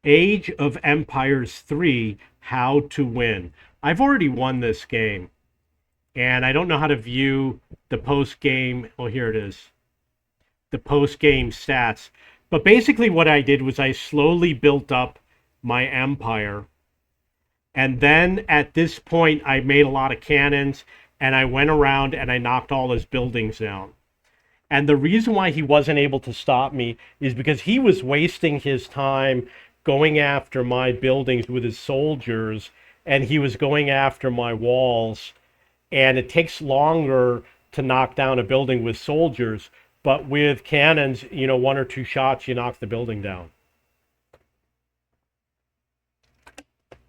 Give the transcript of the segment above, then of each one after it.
Age of Empires 3, How to Win. I've already won this game, and I don't know how to view the post-game. Oh, here it is. The post-game stats. But basically what I did was I slowly built up my empire. And then at this point, I made a lot of cannons, and I went around and I knocked all his buildings down. And the reason why he wasn't able to stop me is because he was wasting his time going after my buildings with his soldiers, and he was going after my walls. And it takes longer to knock down a building with soldiers, but with cannons, one or two shots, you knock the building down.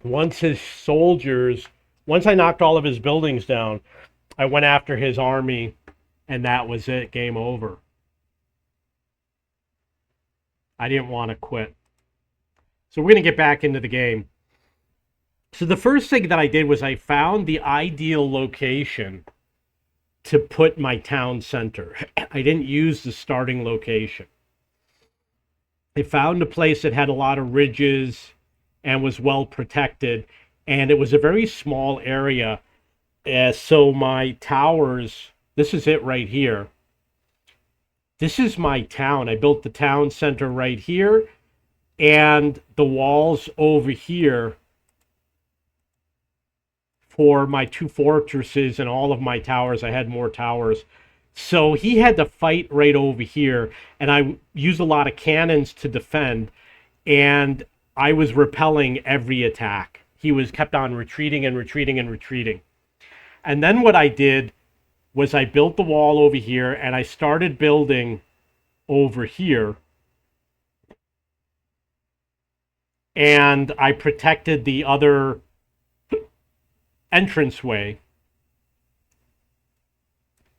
Once his soldiers, once I knocked all of his buildings down, I went after his army, and that was it. Game over. I didn't want to quit. So we're going to get back into the game. So the first thing that I did was I found the ideal location to put my town center. I didn't use the starting location. I found a place that had a lot of ridges and was well protected, and it was a very small area. So my towers, this is it right here. This is my town. I built the town center right here, and the walls over here for my two fortresses and all of my towers. I had more towers. So he had to fight right over here, and I used a lot of cannons to defend, and I was repelling every attack. He was kept on retreating and retreating and retreating. And then what I did was I built the wall over here, and I started building over here. And I protected the other entranceway.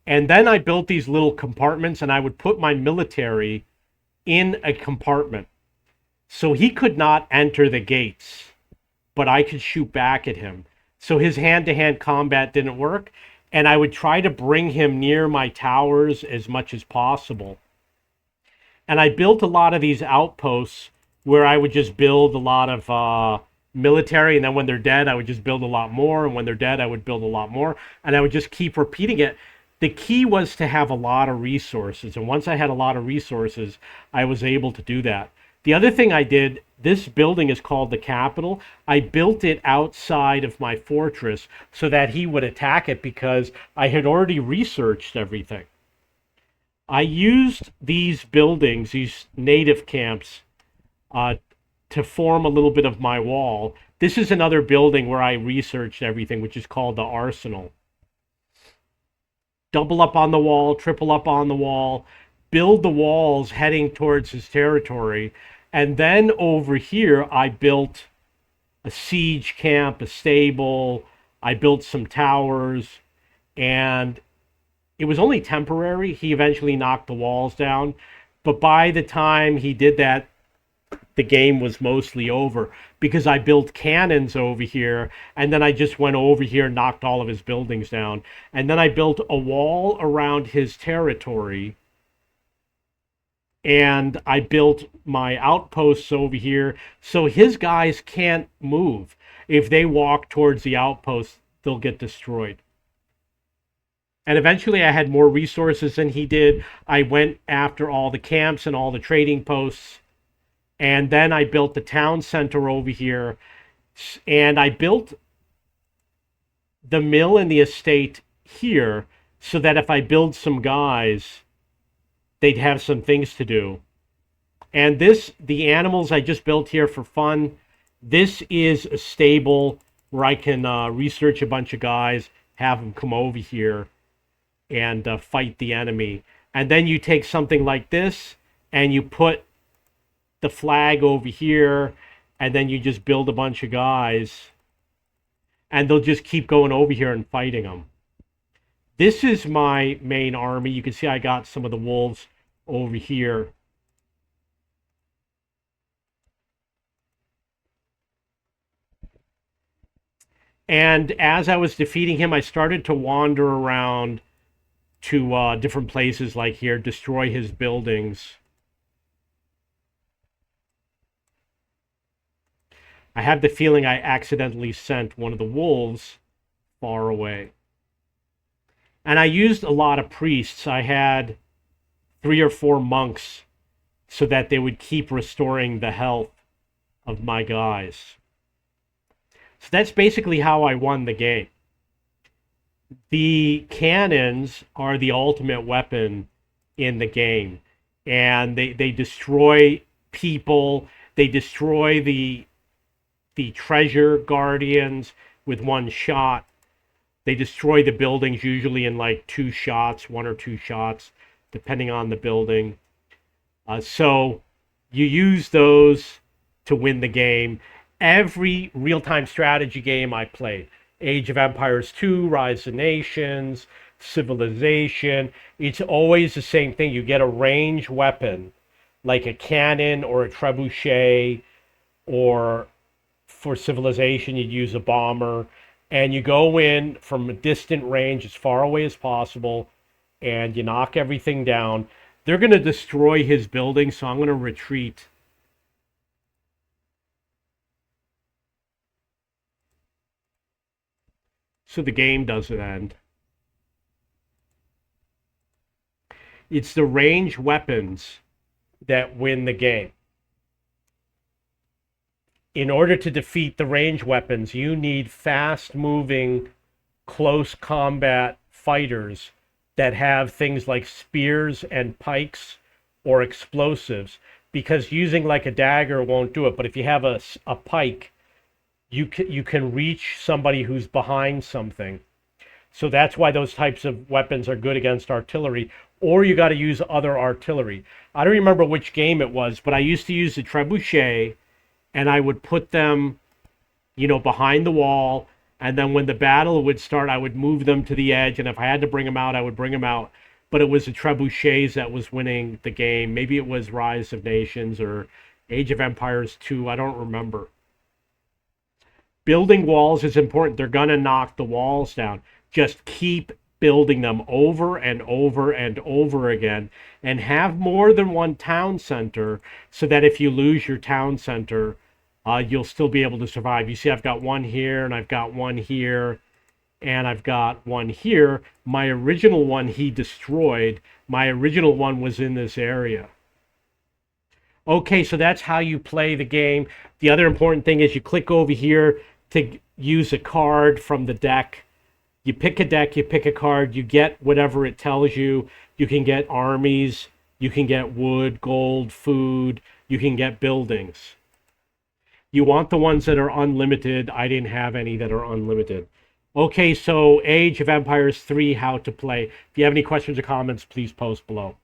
And then I built these little compartments, and I would put my military in a compartment. So he could not enter the gates, but I could shoot back at him. So his hand-to-hand combat didn't work, and I would try to bring him near my towers as much as possible. And I built a lot of these outposts where I would just build a lot of military, and then when they're dead, I would just build a lot more, and when they're dead, I would build a lot more, and I would just keep repeating it. The key was to have a lot of resources, and once I had a lot of resources, I was able to do that. The other thing I did, this building is called the Capitol. I built it outside of my fortress so that he would attack it because I had already researched everything. I used these buildings, these native camps, to form a little bit of my wall. This is another building where I researched everything, which is called the Arsenal. Double up on the wall, triple up on the wall, build the walls heading towards his territory. And then over here, I built a siege camp, a stable. I built some towers, and it was only temporary. He eventually knocked the walls down. But by the time he did that, the game was mostly over because I built cannons over here, and then I just went over here and knocked all of his buildings down. And then I built a wall around his territory, and I built my outposts over here so his guys can't move. If they walk towards the outposts, they'll get destroyed. And eventually I had more resources than he did. I went after all the camps and all the trading posts. And then I built the town center over here. And I built the mill and the estate here so that if I build some guys, they'd have some things to do. And the animals I just built here for fun. This is a stable where I can research a bunch of guys, have them come over here and fight the enemy. And then you take something like this and you put the flag over here, and then you just build a bunch of guys, and they'll just keep going over here and fighting them. This is my main army. You can see I got some of the wolves over here. And as I was defeating him, I started to wander around to different places like here, destroy his buildings. I have the feeling I accidentally sent one of the wolves far away. And I used a lot of priests. I had 3 or 4 monks so that they would keep restoring the health of my guys. So that's basically how I won the game. The cannons are the ultimate weapon in the game. And they destroy people. They destroy the treasure guardians with one shot. They destroy the buildings usually in like 2 shots, 1 or 2 shots, depending on the building. So you use those to win the game. Every real-time strategy game I played, Age of Empires 2, Rise of Nations, Civilization, it's always the same thing. You get a ranged weapon, like a cannon or a trebuchet, or for Civilization, you'd use a bomber, and you go in from a distant range as far away as possible, and you knock everything down. They're going to destroy his building, so I'm going to retreat. So the game doesn't end. It's the ranged weapons that win the game. In order to defeat the ranged weapons, you need fast-moving, close combat fighters that have things like spears and pikes or explosives, because using like a dagger won't do it. But if you have a pike, you can reach somebody who's behind something. So that's why those types of weapons are good against artillery, or you got to use other artillery. I don't remember which game it was, but I used to use the trebuchet, and I would put them, behind the wall, and then when the battle would start, I would move them to the edge, and if I had to bring them out, I would bring them out. But it was the trebuchets that was winning the game. Maybe it was Rise of Nations or Age of Empires 2, I don't remember. Building walls is important. They're going to knock the walls down. Just keep building them over and over and over again, and have more than one town center so that if you lose your town center, you'll still be able to survive. You see, I've got one here, and I've got one here, and I've got one here. My original one he destroyed. My original one was in this area. Okay, so that's how you play the game. The other important thing is you click over here to use a card from the deck. You pick a deck, you pick a card, you get whatever it tells you. You can get armies, you can get wood, gold, food, you can get buildings. You want the ones that are unlimited. I didn't have any that are unlimited. Okay, so Age of Empires 3, how to play. If you have any questions or comments, please post below.